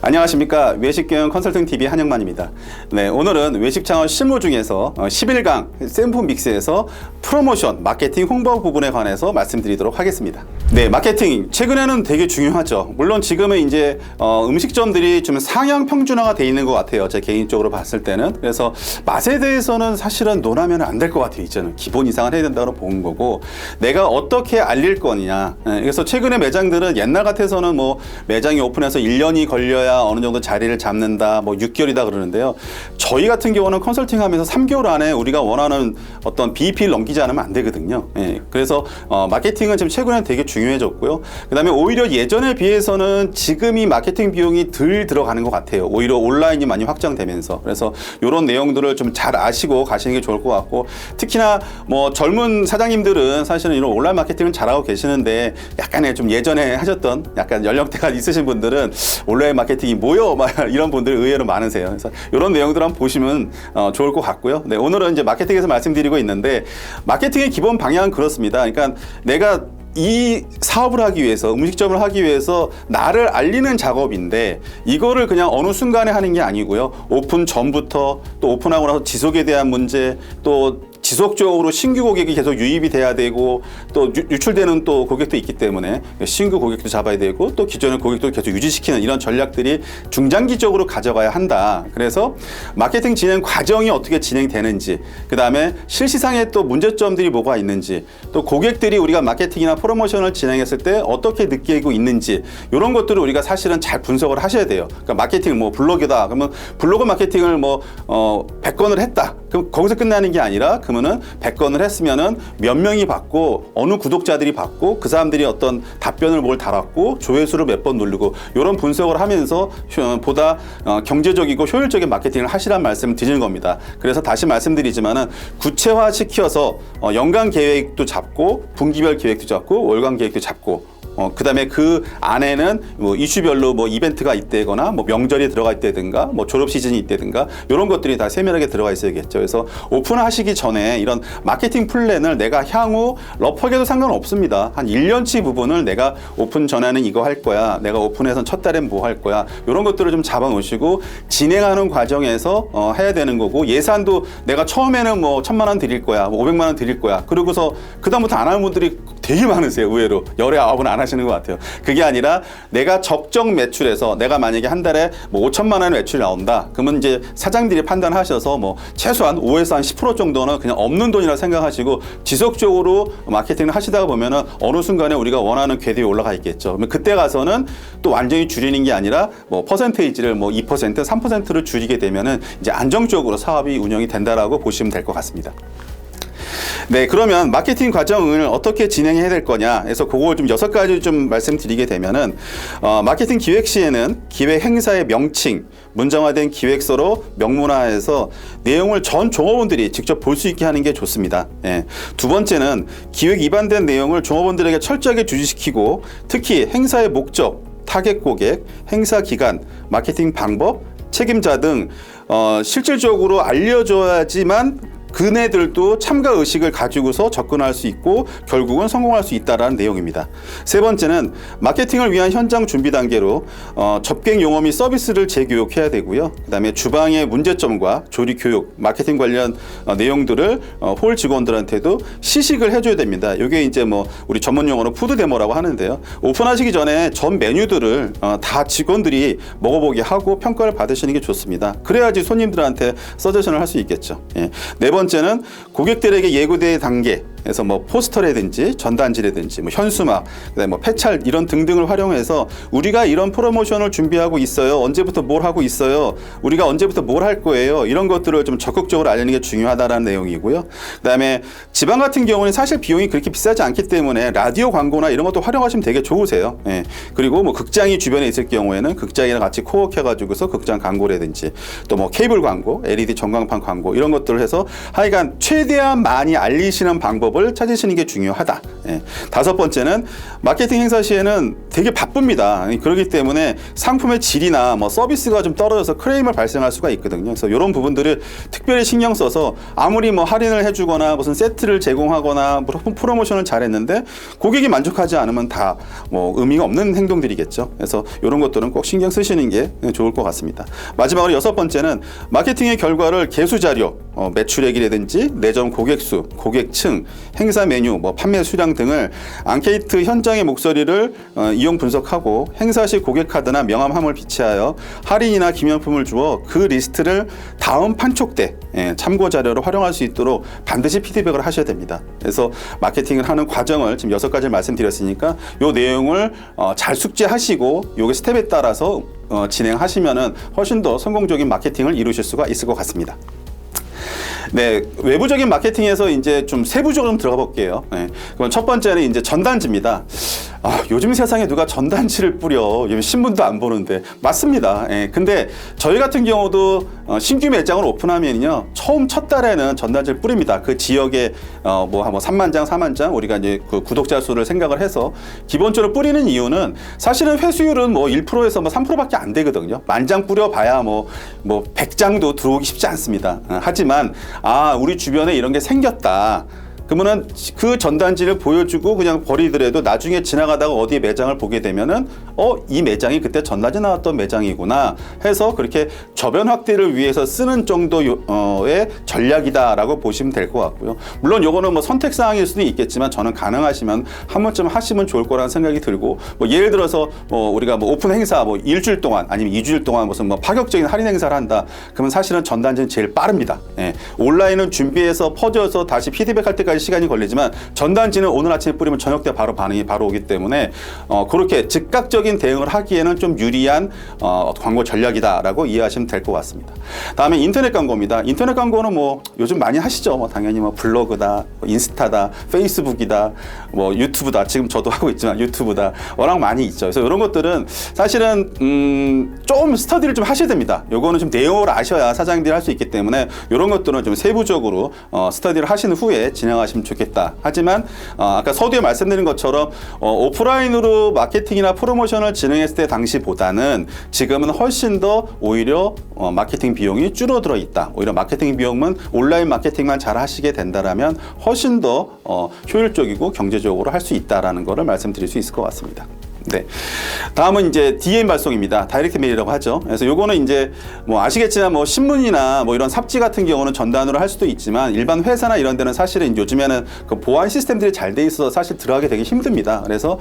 안녕하십니까. 외식경영 컨설팅TV 한영만입니다. 네, 오늘은 외식창업 실무 중에서 11강 샘플 믹스에서 프로모션, 마케팅, 홍보 부분에 관해서 말씀드리도록 하겠습니다. 네, 마케팅 최근에는 되게 중요하죠. 물론 지금은 이제 음식점들이 좀 상향 평준화가 돼 있는 것 같아요. 제 개인적으로 봤을 때는. 그래서 맛에 대해서는 사실은 논하면 안 될 것 같아요. 이제는 기본 이상을 해야 된다고 보는 거고, 내가 어떻게 알릴 거냐. 그래서 최근에 매장들은 옛날 같아서는 뭐 매장이 오픈해서 1년이 걸려야 어느 정도 자리를 잡는다, 뭐 6개월이다 그러는데요. 저희 같은 경우는 컨설팅 하면서 3개월 안에 우리가 원하는 어떤 BEP를 넘기지 않으면 안 되거든요. 그래서 마케팅은 지금 최근에 되게 중요해졌고요. 그 다음에 오히려 예전에 비해서는 지금이 마케팅 비용이 덜 들어가는 것 같아요. 오히려 온라인이 많이 확장되면서. 그래서 이런 내용들을 좀 잘 아시고 가시는 게 좋을 것 같고, 특히나 뭐 젊은 사장님들은 사실은 이런 온라인 마케팅을 잘하고 계시는데, 약간의 좀 예전에 하셨던 약간 연령대가 있으신 분들은 온라인 마케팅이 뭐요? 막 이런 분들이 의외로 많으세요. 그래서 이런 내용들 한번 보시면 좋을 것 같고요. 네, 오늘은 이제 마케팅에서 말씀드리고 있는데, 마케팅의 기본 방향은 그렇습니다. 그러니까 내가 이 사업을 하기 위해서, 음식점을 하기 위해서 나를 알리는 작업인데, 이거를 그냥 어느 순간에 하는 게 아니고요. 오픈 전부터, 또 오픈하고 나서 지속에 대한 문제, 또 지속적으로 신규 고객이 계속 유입이 돼야 되고, 또 유출되는 또 고객도 있기 때문에 신규 고객도 잡아야 되고, 또 기존의 고객도 계속 유지시키는 이런 전략들이 중장기적으로 가져가야 한다. 그래서 마케팅 진행 과정이 어떻게 진행되는지, 그 다음에 실시상에 또 문제점들이 뭐가 있는지, 또 고객들이 우리가 마케팅이나 프로모션을 진행했을 때 어떻게 느끼고 있는지, 이런 것들을 우리가 사실은 잘 분석을 하셔야 돼요. 그러니까 마케팅 뭐 블로그다 그러면 블로그 마케팅을 뭐 100건을 했다, 그럼 거기서 끝나는 게 아니라, 그러면은 100건을 했으면은 몇 명이 받고, 어느 구독자들이 받고, 그 사람들이 어떤 답변을 뭘 달았고, 조회수를 몇 번 누르고, 이런 분석을 하면서 보다 경제적이고 효율적인 마케팅을 하시란 말씀을 드리는 겁니다. 그래서 다시 말씀드리지만은 구체화 시켜서 연간 계획도 잡고, 분기별 계획도 잡고, 월간 계획도 잡고, 그 다음에 그 안에는 뭐 이슈별로 뭐 이벤트가 있다거나, 뭐 명절이 들어가 있다든가, 뭐 졸업 시즌이 있다든가, 이런 것들이 다 세밀하게 들어가 있어야겠죠. 그래서 오픈하시기 전에 이런 마케팅 플랜을 내가 향후 러프하게도 상관없습니다. 한 1년치 부분을 내가 오픈 전에는 이거 할 거야, 내가 오픈해서 첫 달엔 뭐 할 거야, 이런 것들을 좀 잡아 놓으시고 진행하는 과정에서 해야 되는 거고, 예산도 내가 처음에는 뭐 1,000만 원 드릴 거야, 뭐 500만 원 드릴 거야, 그러고서 그다음부터 안 하는 분들이 되게 많으세요. 의외로 열의 9은 안 하시는 것 같아요. 그게 아니라 내가 적정 매출에서, 내가 만약에 한 달에 뭐 5,000만 원의 매출이 나온다, 그러면 이제 사장들이 판단하셔서 뭐 최소한 5에서 한 10% 정도는 그냥 없는 돈이라 생각하시고 지속적으로 마케팅을 하시다가 보면은 어느 순간에 우리가 원하는 궤도에 올라가 있겠죠. 그러면 그때 가서는 또 완전히 줄이는 게 아니라 뭐 퍼센테이지를 뭐 2%, 3%를 줄이게 되면은 이제 안정적으로 사업이 운영이 된다라고 보시면 될 것 같습니다. 네, 그러면 마케팅 과정을 어떻게 진행해야 될 거냐 해서 그걸 좀 6가지 좀 말씀드리게 되면은, 마케팅 기획 시에는 기획 행사의 명칭, 문정화된 기획서로 명문화해서 내용을 전 종업원들이 직접 볼 수 있게 하는 게 좋습니다. 예. 두 번째는 기획 위반된 내용을 종업원들에게 철저하게 주지시키고, 특히 행사의 목적, 타겟 고객, 행사 기간, 마케팅 방법, 책임자 등 실질적으로 알려줘야지만 그네들도 참가 의식을 가지고서 접근할 수 있고 결국은 성공할 수 있다는 내용입니다. 세 번째는 마케팅을 위한 현장 준비 단계로 접객 용어 및 서비스를 재교육해야 되고요. 그 다음에 주방의 문제점과 조리 교육, 마케팅 관련 내용들을 홀 직원들한테도 시식을 해줘야 됩니다. 이게 이제 뭐 우리 전문 용어로 푸드 데모라고 하는데요. 오픈하시기 전에 전 메뉴들을 다 직원들이 먹어보게 하고 평가를 받으시는 게 좋습니다. 그래야지 손님들한테 서제션을 할 수 있겠죠. 예. 네 번째는 고객들에게 예고된 단계에서 뭐 포스터라든지 전단지라든지 뭐 현수막, 그다음에 뭐 폐찰 이런 등등을 활용해서 우리가 이런 프로모션을 준비하고 있어요. 언제부터 뭘 하고 있어요. 우리가 언제부터 뭘 할 거예요. 이런 것들을 좀 적극적으로 알리는 게 중요하다는 내용이고요. 그다음에 지방 같은 경우는 사실 비용이 그렇게 비싸지 않기 때문에 라디오 광고나 이런 것도 활용하시면 되게 좋으세요. 예. 그리고 뭐 극장이 주변에 있을 경우에는 극장이랑 같이 코워크해가지고서 극장 광고라든지, 또 뭐 케이블 광고, LED 전광판 광고 이런 것들을 해서 하여간 최대한 많이 알리시는 방법 방법을 찾으시는 게 중요하다. 예. 다섯 번째는 마케팅 행사 시에는 되게 바쁩니다. 그렇기 때문에 상품의 질이나 뭐 서비스가 좀 떨어져서 크레임을 발생할 수가 있거든요. 그래서 이런 부분들을 특별히 신경 써서 아무리 뭐 할인을 해주거나 무슨 세트를 제공하거나 프로모션을 잘했는데 고객이 만족하지 않으면 다 뭐 의미가 없는 행동들이겠죠. 그래서 이런 것들은 꼭 신경 쓰시는 게 좋을 것 같습니다. 마지막으로 여섯 번째는 마케팅의 결과를 개수 자료, 매출액이라든지 내점 고객수, 고객층, 행사 메뉴, 뭐 판매 수량 등을 앙케이트 현장의 목소리를 이용 분석하고 행사 시 고객 카드나 명함함을 비치하여 할인이나 기념품을 주어 그 리스트를 다음 판촉 때 참고 자료로 활용할 수 있도록 반드시 피드백을 하셔야 됩니다. 그래서 마케팅을 하는 과정을 지금 6가지를 말씀드렸으니까 이 내용을 잘 숙지하시고 요게 스텝에 따라서 진행하시면은 훨씬 더 성공적인 마케팅을 이루실 수가 있을 것 같습니다. 네, 외부적인 마케팅에서 이제 좀 세부적으로 들어가 볼게요. 네, 그럼 첫 번째는 이제 전단지입니다. 요즘 세상에 누가 전단지를 뿌려? 신문도 안 보는데. 맞습니다. 예, 근데 저희 같은 경우도 신규 매장을 오픈하면요, 처음 첫 달에는 전단지를 뿌립니다. 그 지역에 뭐 3만 장, 4만 장 우리가 이제 그 구독자 수를 생각을 해서 기본적으로 뿌리는 이유는 사실은 회수율은 뭐 1%에서 뭐 3%밖에 안 되거든요. 10,000장 뿌려봐야 뭐 100장도 들어오기 쉽지 않습니다. 하지만 우리 주변에 이런 게 생겼다. 그러면은 그 전단지를 보여주고 그냥 버리더라도 나중에 지나가다가 어디에 매장을 보게 되면은 이 매장이 그때 전단지 나왔던 매장이구나 해서 그렇게 저변 확대를 위해서 쓰는 정도의 전략이다라고 보시면 될 것 같고요. 물론 요거는 뭐 선택 사항일 수도 있겠지만 저는 가능하시면 한 번쯤 하시면 좋을 거라는 생각이 들고, 뭐 예를 들어서 우리가 뭐 오픈 행사 뭐 일주일 동안 아니면 2주일 동안 무슨 뭐 파격적인 할인 행사를 한다. 그러면 사실은 전단지는 제일 빠릅니다. 예. 온라인은 준비해서 퍼져서 다시 피드백할 때까지 시간이 걸리지만 전단지는 오늘 아침에 뿌리면 저녁 때 바로 반응이 바로 오기 때문에 그렇게 즉각적인 대응을 하기에는 좀 유리한 광고 전략이다라고 이해하시면 될 것 같습니다. 다음에 인터넷 광고입니다. 인터넷 광고는 뭐 요즘 많이 하시죠. 뭐 당연히 뭐 블로그다, 인스타다, 페이스북이다, 뭐 유튜브다. 지금 저도 하고 있지만 유튜브다. 워낙 많이 있죠. 그래서 이런 것들은 사실은 좀 스터디를 좀 하셔야 됩니다. 요거는 좀 내용을 아셔야 사장님들이 할 수 있기 때문에 이런 것들은 좀 세부적으로 스터디를 하신 후에 진행하시면 좋겠다. 하지만 아까 서두에 말씀드린 것처럼 오프라인으로 마케팅이나 프로모션을 진행했을 때 당시보다는 지금은 훨씬 더 오히려 마케팅 비용이 줄어들어 있다. 오히려 마케팅 비용은 온라인 마케팅만 잘 하시게 된다라면 훨씬 더 효율적이고 경제적으로 할 수 있다라는 것을 말씀드릴 수 있을 것 같습니다. 네. 다음은 이제 DM 발송입니다. 다이렉트 메일이라고 하죠. 그래서 요거는 이제 뭐 아시겠지만 뭐 신문이나 뭐 이런 잡지 같은 경우는 전단으로 할 수도 있지만 일반 회사나 이런 데는 사실은 요즘에는 그 보안 시스템들이 잘 돼 있어서 사실 들어가기 되게 힘듭니다. 그래서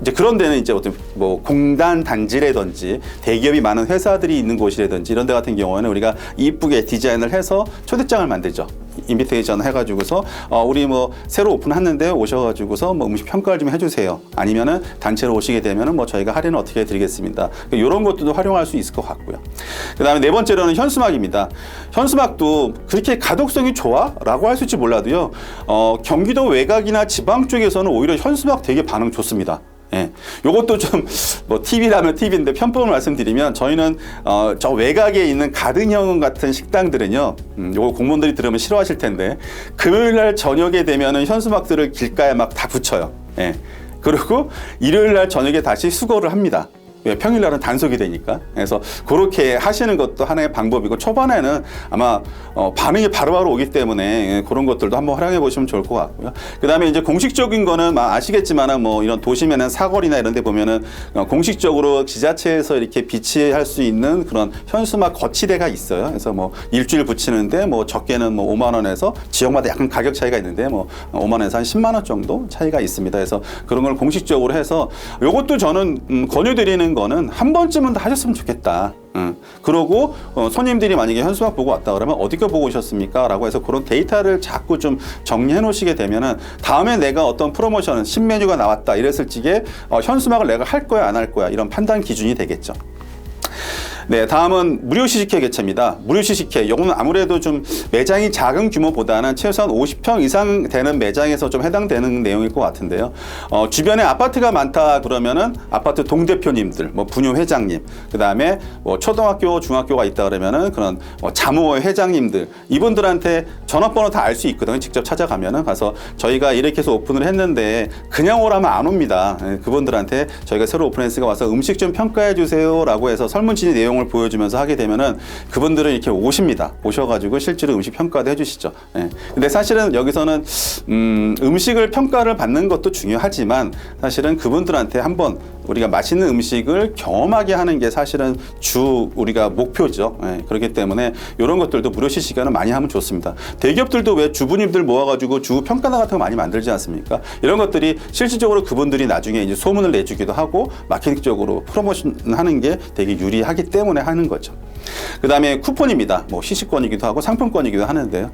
이제 그런 데는 이제 어떤 뭐 공단 단지라든지 대기업이 많은 회사들이 있는 곳이라든지 이런 데 같은 경우에는 우리가 이쁘게 디자인을 해서 초대장을 만들죠. 인비테이션 해가지고서 우리 뭐 새로 오픈했는데 오셔가지고서 뭐 음식 평가를 좀 해주세요. 아니면은 단체로 오시게 되면은 뭐 저희가 할인을 어떻게 해드리겠습니다. 이런 것들도 활용할 수 있을 것 같고요. 그 다음에 네 번째로는 현수막입니다. 현수막도 그렇게 가독성이 좋아?라고 할 수 있을지 몰라도요. 경기도 외곽이나 지방 쪽에서는 오히려 현수막 되게 반응 좋습니다. 예, 요것도 좀 뭐 TV라면 TV인데 편법을 말씀드리면 저희는 저 외곽에 있는 가든형 같은 식당들은요, 요거 공무원들이 들으면 싫어하실 텐데 금요일날 저녁에 되면은 현수막들을 길가에 막 다 붙여요. 예, 그리고 일요일날 저녁에 다시 수거를 합니다. 왜? 평일날은 단속이 되니까. 그래서 그렇게 하시는 것도 하나의 방법이고 초반에는 아마 반응이 바로바로 오기 때문에 그런 것들도 한번 활용해 보시면 좋을 것 같고요. 그 다음에 이제 공식적인 거는 아시겠지만은 뭐 이런 도심에는 사거리나 이런 데 보면은 공식적으로 지자체에서 이렇게 비치할 수 있는 그런 현수막 거치대가 있어요. 그래서 뭐 일주일 붙이는데 뭐 적게는 뭐 5만 원에서 지역마다 약간 가격 차이가 있는데 뭐 5만 원에서 한 10만 원 정도 차이가 있습니다. 그래서 그런 걸 공식적으로 해서 요것도 저는 권유드리는 거는 한 번쯤은 다 하셨으면 좋겠다. 그러고 손님들이 만약에 현수막 보고 왔다 그러면 어디 거 보고 오셨습니까? 라고 해서 그런 데이터를 자꾸 좀 정리해 놓으시게 되면은 다음에 내가 어떤 프로모션 신메뉴가 나왔다 이랬을 적에 현수막을 내가 할 거야 안 할 거야 이런 판단 기준이 되겠죠. 네, 다음은 무료 시식회 개최입니다. 무료 시식회, 이거는 아무래도 좀 매장이 작은 규모보다는 최소한 50평 이상 되는 매장에서 좀 해당되는 내용일 것 같은데요. 주변에 아파트가 많다 그러면은 아파트 동대표님들, 뭐 분유 회장님, 그 다음에 뭐 초등학교, 중학교가 있다 그러면은 그런 자모회 회장님들, 이분들한테 전화번호 다 알 수 있거든요. 직접 찾아가면은 가서 저희가 이렇게 해서 오픈을 했는데 그냥 오라면 안 옵니다. 그분들한테 저희가 새로 오픈했으니까 와서 음식 좀 평가해 주세요라고 해서 설문지 내용을 보여주면서 하게 되면은 그분들은 이렇게 오십니다. 오셔가지고 실제로 음식 평가도 해주시죠. 근데 사실은 여기서는 음식을 평가를 받는 것도 중요하지만 사실은 그분들한테 한번 우리가 맛있는 음식을 경험하게 하는 게 사실은 우리가 목표죠. 그렇기 때문에 이런 것들도 무료 시식회는 많이 하면 좋습니다. 대기업들도 왜 주부님들 모아가지고 주 평가단 같은 거 많이 만들지 않습니까? 이런 것들이 실질적으로 그분들이 나중에 이제 소문을 내주기도 하고 마케팅적으로 프로모션 하는 게 되게 유리하기 때문에 하는 거죠. 그 다음에 쿠폰입니다. 뭐 시식권이기도 하고 상품권이기도 하는데요.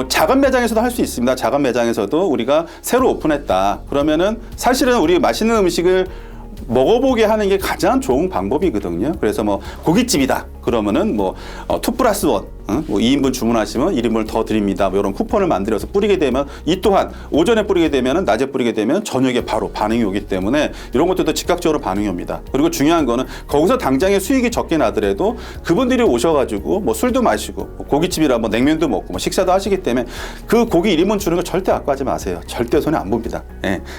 작은 매장에서도 할 수 있습니다. 작은 매장에서도 우리가 새로 오픈했다. 그러면은 사실은 우리 맛있는 음식을 먹어보게 하는 게 가장 좋은 방법이거든요. 그래서 뭐 고깃집이다 그러면은 뭐 2+1 뭐 2인분 주문하시면 1인분을 더 드립니다. 뭐 이런 쿠폰을 만들어서 뿌리게 되면 이 또한 오전에 뿌리게 되면 낮에 뿌리게 되면 저녁에 바로 반응이 오기 때문에 이런 것들도 즉각적으로 반응이 옵니다. 그리고 중요한 거는 거기서 당장의 수익이 적게 나더라도 그분들이 오셔가지고 뭐 술도 마시고 뭐 고깃집이라 뭐 냉면도 먹고 뭐 식사도 하시기 때문에 그 고기 1인분 주는 거 절대 아까워하지 마세요. 절대 손해 안 봅니다.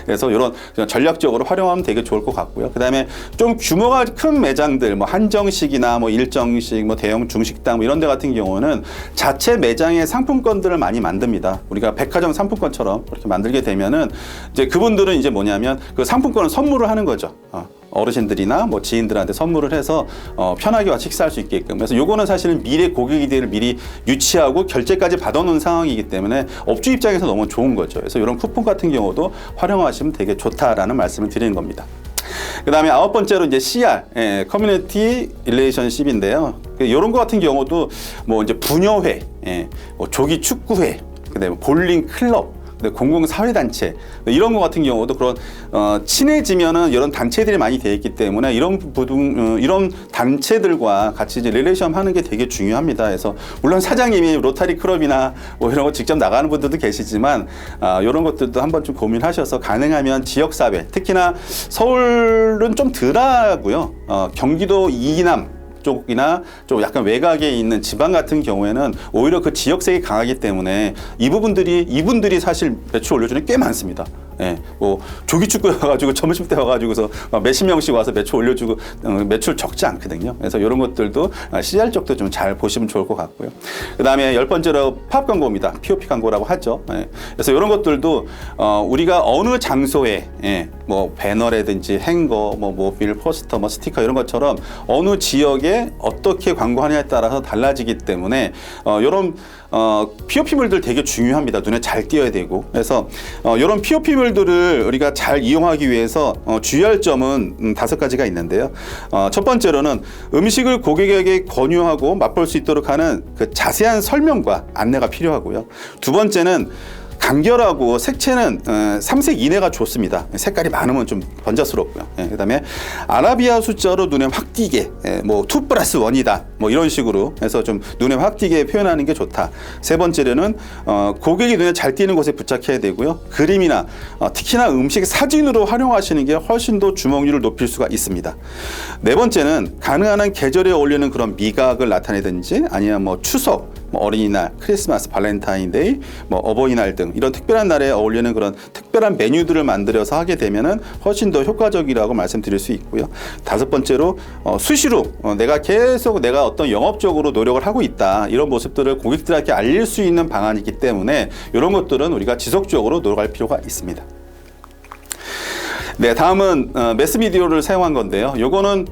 그래서 이런 전략적으로 활용하면 되게 좋을 것 같고요. 그 다음에 좀 규모가 큰 매장들 뭐 한정식이나 뭐 일정식 뭐 대형 중식당 뭐 이런 데 같은 경우는 자체 매장에 상품권들을 많이 만듭니다. 우리가 백화점 상품권처럼 그렇게 만들게 되면은 이제 그분들은 이제 뭐냐면 그 상품권을 선물을 하는 거죠. 어르신들이나 뭐 지인들한테 선물을 해서 편하게 와서 식사할 수 있게끔. 그래서 요거는 사실은 미래 고객들을 미리 유치하고 결제까지 받아놓은 상황이기 때문에 업주 입장에서 너무 좋은 거죠. 그래서 이런 쿠폰 같은 경우도 활용하시면 되게 좋다라는 말씀을 드리는 겁니다. 그 다음에 9번째로 이제 CR, 커뮤니티 릴레이션십인데요. 이런 거 같은 경우도 뭐 이제 부녀회, 뭐 조기 축구회, 그다음에 볼링 클럽, 공공사회단체 이런 거 같은 경우도 그런 친해지면은 이런 단체들이 많이 되어 있기 때문에 이런 단체들과 같이 이제 릴레이션 하는 게 되게 중요합니다. 그래서 물론 사장님이 로타리 클럽이나 뭐 이런 거 직접 나가는 분들도 계시지만 이런 것들도 한번 좀 고민하셔서 가능하면 지역사회, 특히나 서울은 좀 덜하고요. 경기도 이남 쪽이나 좀 약간 외곽에 있는 지방 같은 경우에는 오히려 그 지역색이 강하기 때문에 이분들이 사실 매출 올려주는 게 꽤 많습니다. 뭐 조기축구 와가지고 점심때 와가지고서 몇십 명씩 와서 매출 올려주고 매출 적지 않거든요. 그래서 이런 것들도 CR 쪽도 좀 잘 보시면 좋을 것 같고요. 그 다음에 10번째로 팝 광고입니다. POP 광고라고 하죠. 그래서 이런 것들도 우리가 어느 장소에 뭐 배너라든지 행거, 뭐 모빌 포스터, 뭐 스티커 이런 것처럼 어느 지역에 어떻게 광고하느냐에 따라서 달라지기 때문에 이런 POP물들 되게 중요합니다. 눈에 잘 띄어야 되고. 그래서 이런 POP물들을 우리가 잘 이용하기 위해서 주의할 점은 5가지가 있는데요. 첫 번째로는 음식을 고객에게 권유하고 맛볼 수 있도록 하는 그 자세한 설명과 안내가 필요하고요. 두 번째는 간결하고 색채는 3색 이내가 좋습니다. 색깔이 많으면 좀 번잡스럽고요. 그 다음에 아라비아 숫자로 눈에 확 띄게 뭐 2+1이다 뭐 이런 식으로 해서 좀 눈에 확 띄게 표현하는 게 좋다. 세 번째로는 고객이 눈에 잘 띄는 곳에 부착해야 되고요. 그림이나 특히나 음식 사진으로 활용하시는 게 훨씬 더 주목률을 높일 수가 있습니다. 네 번째는 가능한 한 계절에 어울리는 그런 미각을 나타내든지 아니면 뭐 추석, 뭐 어린이날, 크리스마스, 발렌타인데이, 뭐 어버이날 등 이런 특별한 날에 어울리는 그런 특별한 메뉴들을 만들어서 하게 되면은 훨씬 더 효과적이라고 말씀드릴 수 있고요. 5번째로 수시로 내가 어떤 영업적으로 노력을 하고 있다 이런 모습들을 고객들에게 알릴 수 있는 방안이기 때문에 이런 것들은 우리가 지속적으로 노력할 필요가 있습니다. 네, 다음은 매스미디어를 사용한 건데요. 요거는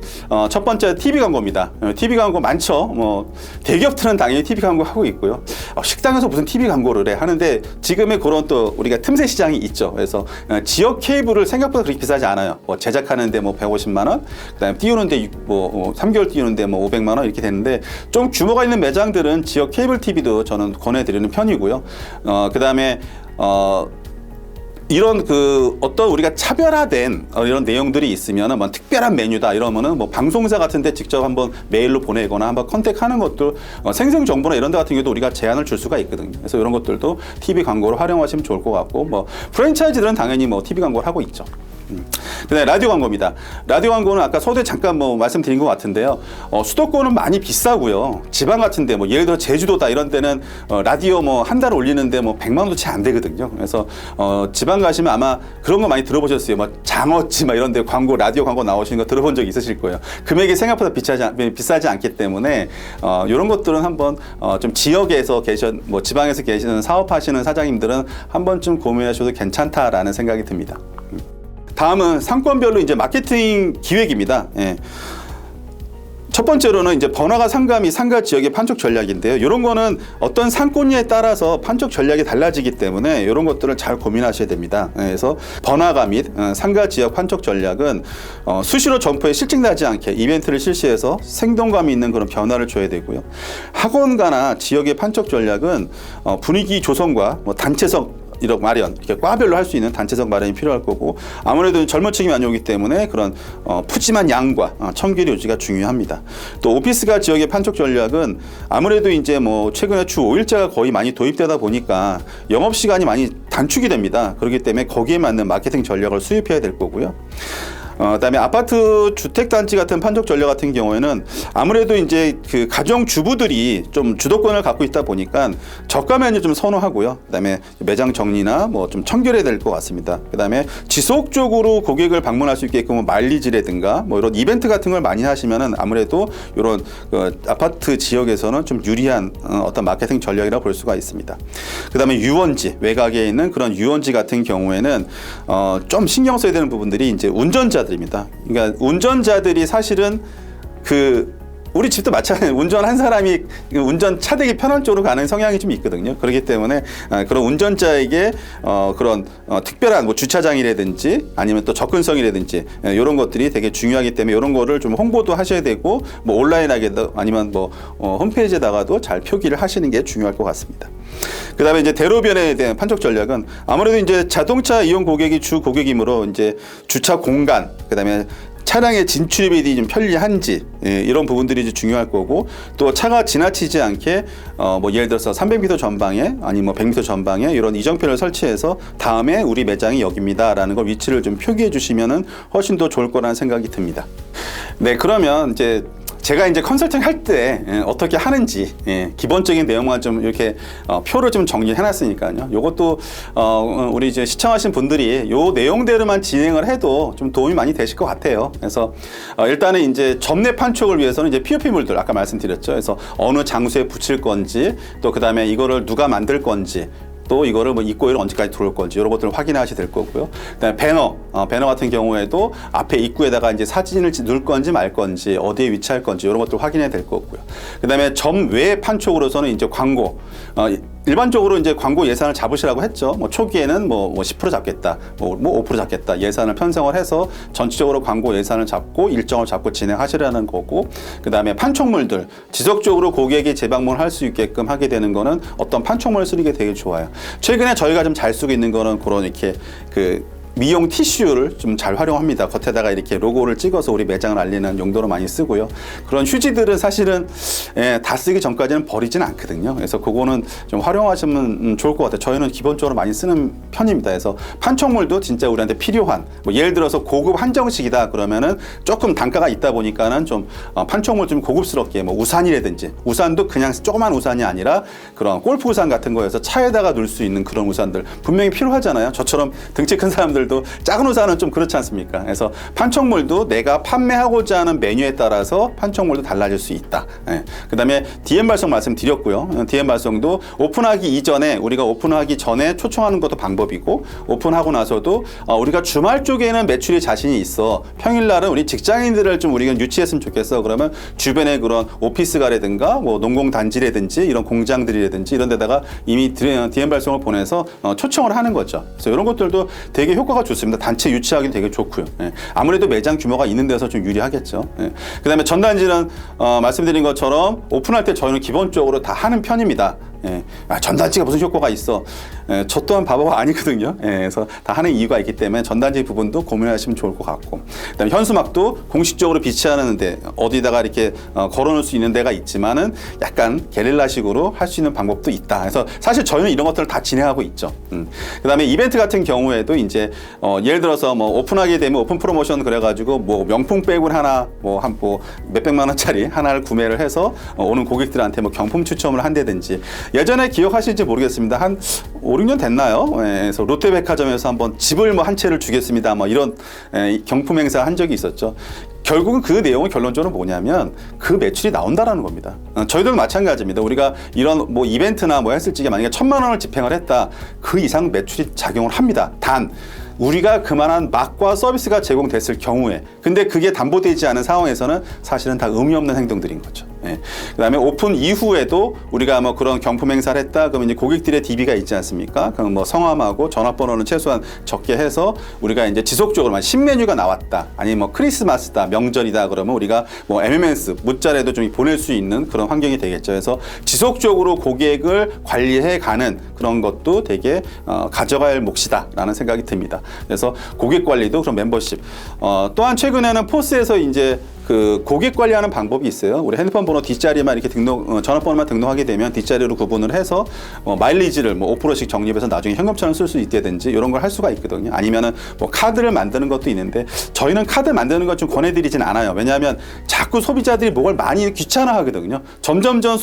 첫 번째 TV 광고입니다. TV 광고 많죠. 뭐 대기업들은 당연히 TV 광고 하고 있고요. 식당에서 무슨 TV 광고를 해 하는데 지금의 그런 또 우리가 틈새 시장이 있죠. 그래서 지역 케이블을 생각보다 그렇게 비싸지 않아요. 뭐 제작하는데 뭐 150만 원, 그다음에 띄우는데 뭐 3개월 띄우는데 뭐 500만 원 이렇게 되는데 좀 규모가 있는 매장들은 지역 케이블 TV도 저는 권해드리는 편이고요. 그다음에 이런 그 어떤 우리가 차별화된 이런 내용들이 있으면은 뭐 특별한 메뉴다 이러면은 뭐 방송사 같은데 직접 한번 메일로 보내거나 한번 컨택하는 것도 생생 정보나 이런 데 같은 경우도 우리가 제안을 줄 수가 있거든요. 그래서 이런 것들도 TV 광고로 활용하시면 좋을 것 같고, 뭐 프랜차이즈들은 당연히 뭐 TV 광고를 하고 있죠. 그다음에 라디오 광고입니다. 라디오 광고는 아까 서두에 잠깐 뭐 말씀드린 것 같은데요. 수도권은 많이 비싸고요. 지방 같은데 뭐 예를 들어 제주도다 이런 데는 라디오 뭐 한 달 올리는데 뭐 100만 원도 채 안 되거든요. 그래서 지방 가시면 아마 그런 거 많이 들어보셨어요. 뭐 장어찌 막 이런 데 광고, 라디오 광고 나오시는 거 들어본 적 있으실 거예요. 금액이 생각보다 비싸지 않기 때문에 이런 것들은 한번 좀 지역에서 뭐 지방에서 계시는 사업하시는 사장님들은 한 번쯤 고민하셔도 괜찮다라는 생각이 듭니다. 다음은 상권별로 이제 마케팅 기획입니다. 예. 첫 번째로는 이제 번화가 상가 지역의 판촉 전략인데요. 이런 거는 어떤 상권에 따라서 판촉 전략이 달라지기 때문에 이런 것들을 잘 고민하셔야 됩니다. 그래서 번화가 및 상가 지역 판촉 전략은 수시로 점포에 실증나지 않게 이벤트를 실시해서 생동감 있는 그런 변화를 줘야 되고요. 학원가나 지역의 판촉 전략은 분위기 조성과 뭐 단체성 이런 마련, 이렇게 과별로 할 수 있는 단체적 마련이 필요할 거고, 아무래도 젊은 층이 많이 오기 때문에 그런 푸짐한 양과 청결 유지가 중요합니다. 또 오피스가 지역의 판촉 전략은 아무래도 이제 뭐 최근에 주 5일제가 거의 많이 도입되다 보니까 영업 시간이 많이 단축이 됩니다. 그렇기 때문에 거기에 맞는 마케팅 전략을 수립해야 될 거고요. 그다음에 아파트 주택단지 같은 판촉 전략 같은 경우에는 아무래도 이제 그 가정 주부들이 좀 주도권을 갖고 있다 보니까 저가 메뉴 좀 선호하고요. 그다음에 매장 정리나 뭐 좀 청결해야 될 것 같습니다. 그다음에 지속적으로 고객을 방문할 수 있게끔 마일리지라든가 뭐 이런 이벤트 같은 걸 많이 하시면은 아무래도 이런 아파트 지역에서는 좀 유리한 어떤 마케팅 전략이라고 볼 수가 있습니다. 그다음에 유원지, 외곽에 있는 그런 유원지 같은 경우에는 좀 신경 써야 되는 부분들이 이제 운전자들입니다. 그러니까 운전자들이 사실은 우리 집도 마찬가지예요. 운전한 사람이 운전 차되기 편한 쪽으로 가는 성향이 좀 있거든요. 그렇기 때문에 그런 운전자에게 그런 특별한 뭐 주차장이라든지 아니면 또 접근성이라든지 이런 것들이 되게 중요하기 때문에 이런 거를 좀 홍보도 하셔야 되고, 뭐 온라인하게도 아니면 뭐 홈페이지에다가도 잘 표기를 하시는 게 중요할 것 같습니다. 그 다음에 이제 대로변에 대한 판촉 전략은 아무래도 이제 자동차 이용 고객이 주 고객이므로 이제 주차 공간, 그 다음에 차량의 진출입이 좀 편리한지, 이런 부분들이 이제 중요할 거고, 또 차가 지나치지 않게 뭐 예를 들어서 300m 전방에 아니면 뭐 100m 전방에 이런 이정표를 설치해서 다음에 우리 매장이 여기입니다라는 걸 위치를 좀 표기해 주시면은 훨씬 더 좋을 거라는 생각이 듭니다. 네, 그러면 이제 제가 이제 컨설팅 할 때 어떻게 하는지 기본적인 내용만 좀 이렇게 표를 좀 정리해 놨으니까요. 요것도 우리 이제 시청하신 분들이 요 내용대로만 진행을 해도 좀 도움이 많이 되실 것 같아요. 그래서 일단은 이제 점내 판촉을 위해서는 이제 POP물들 아까 말씀드렸죠. 그래서 어느 장소에 붙일 건지, 또 그 다음에 이거를 누가 만들 건지, 또 이거를 뭐 입고일은 언제까지 들어올 건지 이런 것들을 확인하셔야 될 거고요. 그다음에 배너 같은 경우에도 앞에 입구에다가 이제 사진을 넣을 건지 말 건지, 어디에 위치할 건지 이런 것들 확인해야 될 거고요. 그다음에 점 외 판촉으로서는 이제 광고, 일반적으로 이제 광고 예산을 잡으시라고 했죠. 뭐 초기에는 뭐 10% 잡겠다, 뭐 5% 잡겠다 예산을 편성을 해서 전체적으로 광고 예산을 잡고 일정을 잡고 진행하시라는 거고, 그다음에 판촉물들 지속적으로 고객이 재방문을 할 수 있게끔 하게 되는 거는 어떤 판촉물을 쓰는 게 되게 좋아요. 최근에 저희가 좀 잘 쓰고 있는 거는 그런 이렇게 미용 티슈를 좀 잘 활용합니다. 겉에다가 이렇게 로고를 찍어서 우리 매장을 알리는 용도로 많이 쓰고요. 그런 휴지들은 사실은 다 쓰기 전까지는 버리진 않거든요. 그래서 그거는 좀 활용하시면 좋을 것 같아요. 저희는 기본적으로 많이 쓰는 편입니다. 그래서 판촉물도 진짜 우리한테 필요한, 뭐 예를 들어서 고급 한정식이다 그러면은 조금 단가가 있다 보니까는 좀 판촉물 좀 고급스럽게, 뭐 우산이라든지, 우산도 그냥 조그만 우산이 아니라 그런 골프 우산 같은 거여서 차에다가 놓을 수 있는 그런 우산들 분명히 필요하잖아요. 저처럼 등치 큰 사람들 작은 우산은 좀 그렇지 않습니까? 그래서 판촉물도 내가 판매하고자 하는 메뉴에 따라서 판촉물도 달라질 수 있다. 그 다음에 DM 발송 말씀드렸고요. DM 발송도 오픈하기 이전에, 우리가 오픈하기 전에 초청하는 것도 방법이고, 오픈하고 나서도 우리가 주말 쪽에는 매출이 자신이 있어, 평일날은 우리 직장인들을 좀 우리가 유치했으면 좋겠어. 그러면 주변에 그런 오피스가라든가 뭐 농공단지라든지 이런 공장들이라든지 이런 데다가 이미 DM 발송을 보내서 초청을 하는 거죠. 그래서 이런 것들도 되게 효과가 좋습니다. 단체 유치하기는 되게 좋고요. 아무래도 매장 규모가 있는 데서 좀 유리하겠죠. 그 다음에 전단지는 말씀드린 것처럼 오픈할 때 저희는 기본적으로 다 하는 편입니다. 예. 전단지가 무슨 효과가 있어? 저 또한 바보가 아니거든요. 그래서 다 하는 이유가 있기 때문에 전단지 부분도 고민하시면 좋을 것 같고, 그다음에 현수막도 공식적으로 비치하는데 어디다가 이렇게 걸어놓을 수 있는 데가 있지만은 약간 게릴라식으로 할 수 있는 방법도 있다. 그래서 사실 저희는 이런 것들을 다 진행하고 있죠. 그다음에 이벤트 같은 경우에도 이제 예를 들어서 뭐 오픈하게 되면 오픈 프로모션 그래가지고 뭐 명품 백을 하나 뭐 몇백만 원짜리 하나를 구매를 해서 오는 고객들한테 뭐 경품 추첨을 한다든지, 예전에 기억하실지 모르겠습니다. 한 5, 6년 됐나요? 그래서 롯데백화점에서 한번 집을 뭐 한 채를 주겠습니다. 뭐 이런 경품 행사 한 적이 있었죠. 결국은 그 내용은 결론적으로 뭐냐면 그 매출이 나온다라는 겁니다. 저희도 마찬가지입니다. 우리가 이런 뭐 이벤트나 뭐 했을 적에 만약에 1,000만 원을 집행을 했다, 그 이상 매출이 작용을 합니다. 단 우리가 그만한 막과 서비스가 제공됐을 경우에, 근데 그게 담보되지 않은 상황에서는 사실은 다 의미 없는 행동들인 거죠. 그다음에 오픈 이후에도 우리가 뭐 그런 경품 행사를 했다 그러면 이제 고객들의 DB가 있지 않습니까? 그럼 뭐 성함하고 전화번호는 최소한 적게 해서 우리가 이제 지속적으로 신메뉴가 나왔다, 아니면 뭐 크리스마스다, 명절이다 그러면 우리가 뭐 MMS 문자라도 좀 보낼 수 있는 그런 환경이 되겠죠. 그래서 지속적으로 고객을 관리해 가는 그런 것도 되게 가져갈 몫이다라는 생각이 듭니다. 그래서 고객 관리도 그런 멤버십. 또한 최근에는 포스에서 이제 그 고객 관리하는 방법이 있어요. 우리 핸드폰 번호 뒷자리만 이렇게 전화번호만 등록하게 되면 뒷자리로 구분을 해서 마일리지를 뭐 5%씩 적립해서 나중에 현금처럼 쓸 수 있다든지 이런 걸 할 수가 있거든요. 아니면은 뭐 카드를 만드는 것도 있는데, 저희는 카드 만드는 것 좀 권해드리진 않아요. 왜냐하면 자꾸 소비자들이 뭘 많이 귀찮아하거든요. 점점점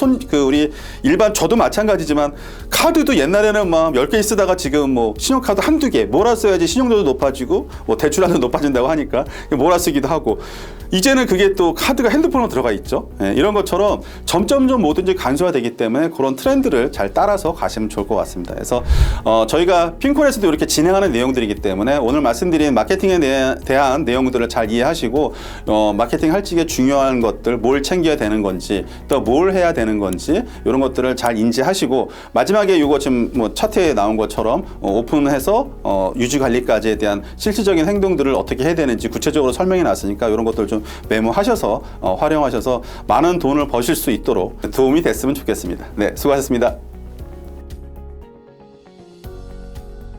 우리 일반 저도 마찬가지지만 카드도 옛날에는 막 10개 쓰다가 지금 뭐 신용카드 한두 개 몰아써야지 신용도도 높아지고 뭐 대출하도 높아진다고 하니까 몰아쓰기도 하고, 이제는 그게 또 카드가 핸드폰으로 들어가 있죠. 이런 것처럼 점점점 뭐든지 간소화되기 때문에 그런 트렌드를 잘 따라서 가시면 좋을 것 같습니다. 그래서 저희가 핑콜에서도 이렇게 진행하는 내용들이기 때문에 오늘 말씀드린 마케팅에 대한 내용들을 잘 이해하시고 마케팅 할 적에 중요한 것들, 뭘 챙겨야 되는 건지 또 뭘 해야 되는 건지 이런 것들을 잘 인지하시고, 마지막에 이거 지금 뭐 차트에 나온 것처럼 오픈해서 유지 관리까지에 대한 실질적인 행동들을 어떻게 해야 되는지 구체적으로 설명해 놨으니까 이런 것들 좀 메모하셔서 활용하셔서 많은 돈을 버실 수 있도록 도움이 됐으면 좋겠습니다. 네, 수고하셨습니다.